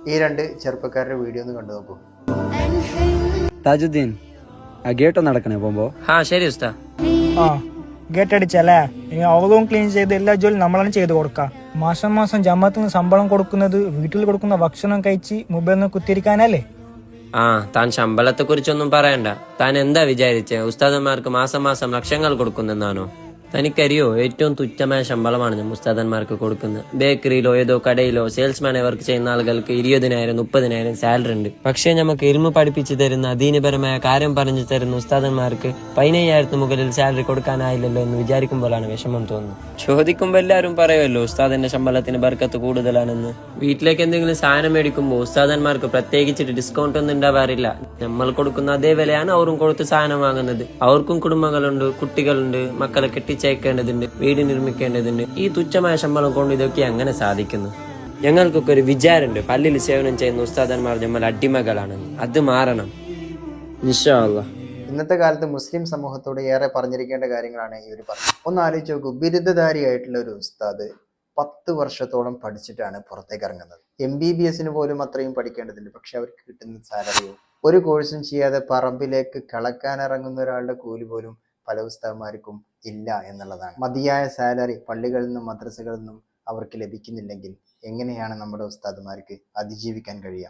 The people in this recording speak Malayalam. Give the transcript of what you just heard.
ഈ രണ്ട് ചെറുപ്പക്കാരുടെ വീഡിയോ ഒന്ന് കണ്ടു നോക്കൂ. താജുദ്ദീൻ, ആ ഗേറ്റ് നടക്കണേ പോകുമ്പോ. ശരി ഉസ്താ. ആ ഗേറ്റ് അടിച്ചല്ലേ, ഇനി അവളും ക്ലീൻ ചെയ്ത് എല്ലാ ജോലിയും നമ്മളാണ് ചെയ്ത് കൊടുക്കാം. മാസം മാസം ജമാഅത്തിന് ശമ്പളം കൊടുക്കുന്നത് വീട്ടിൽ കൊടുക്കുന്ന ഭക്ഷണം കഴിച്ച് മൊബൈലിൽ നിന്ന് കുത്തിരിക്കാനല്ലേ? താൻ ശമ്പളത്തെ കുറിച്ചൊന്നും പറയണ്ട. താൻ എന്താ വിചാരിച്ചേ, ഉസ്താദന്മാർക്ക് മാസം മാസം ലക്ഷങ്ങൾ കൊടുക്കുന്നെന്നാണോ? തനിക്കറിയോ, ഏറ്റവും തുച്ഛമായ ശമ്പളമാണ് ഞാൻ ഉസ്താദന്മാർക്ക് കൊടുക്കുന്നത്. ബേക്കറിയിലോ ഏതോ കടയിലോ സെയിൽസ്മാനെ വർക്ക് ചെയ്യുന്ന ആളുകൾക്ക് 20,000 30,000 സാലറി ഉണ്ട്. പക്ഷേ നമുക്ക് ഇൽമു പഠിപ്പിച്ചു തരുന്ന ദീനപരമായ കാര്യം പറഞ്ഞു തരുന്ന ഉസ്താദന്മാർക്ക് 15,000 മുകളിൽ സാലറി കൊടുക്കാനായില്ലല്ലോ എന്ന് വിചാരിക്കുമ്പോഴാണ് വിഷമം തോന്നുന്നത്. ചോദിക്കുമ്പോൾ എല്ലാവരും പറയുമല്ലോ ഉസ്താദിന്റെ ശമ്പളത്തിന് ബർക്കത്ത് കൂടുതലാണെന്ന്. വീട്ടിലേക്ക് എന്തെങ്കിലും സാധനം മേടിക്കുമ്പോൾ ഉസ്താദന്മാർക്ക് പ്രത്യേകിച്ചിട്ട് ഡിസ്കൗണ്ട് ഒന്നും ഉണ്ടാവാറില്ല. നമ്മൾ കൊടുക്കുന്ന അതേ വിലയാണ് അവരും കൊടുത്ത് സാധനം വാങ്ങുന്നത്. അവർക്കും കുടുംബങ്ങളുണ്ട്, കുട്ടികളുണ്ട്, മക്കളെ കെട്ടിച്ചയക്കേണ്ടതുണ്ട്, വീട് നിർമ്മിക്കേണ്ടതുണ്ട്. ഈ തുച്ഛമായ ശമ്പളം കൊണ്ട് ഇതൊക്കെ എങ്ങനെ സാധിക്കുന്നു? ഞങ്ങൾക്കൊക്കെ ഒരു വിചാരമുണ്ട്, പള്ളിയിൽ സേവനം ചെയ്യുന്ന ഉസ്താദന്മാർ നമ്മൾ അടിമകളാണെന്ന്. അത് മാറണം ഇൻഷാ അല്ലാഹ്. ഇന്നത്തെ കാലത്ത് മുസ്ലിം സമൂഹത്തോട് ഏറെ പറഞ്ഞിരിക്കേണ്ട കാര്യങ്ങളാണ് ഇവർ പറഞ്ഞത്. ഒന്ന് ആലോചിച്ച് നോക്കൂ, ബിരുദധാരിയായിട്ടുള്ള ഒരു ഉസ്താദ് 10 വർഷത്തോളം പഠിച്ചിട്ടാണ് പുറത്തേക്ക് ഇറങ്ങുന്നത്. MBBS പോലും അത്രയും പഠിക്കേണ്ടതുണ്ട്. പക്ഷെ അവർക്ക് കിട്ടുന്ന സാലറിയോ, ഒരു കോഴ്സും ചെയ്യാതെ പറമ്പിലേക്ക് കളക്കാൻ ഇറങ്ങുന്ന ഒരാളുടെ കൂലി പോലും പല ഉസ്താദന്മാർക്കും ഇല്ല എന്നുള്ളതാണ്. മതിയായ സാലറി പള്ളികളിൽ നിന്നും മദ്രസകളിൽ നിന്നും അവർക്ക് ലഭിക്കുന്നില്ലെങ്കിൽ എങ്ങനെയാണ് നമ്മുടെ ഉസ്താദന്മാർക്ക് അതിജീവിക്കാൻ കഴിയുക?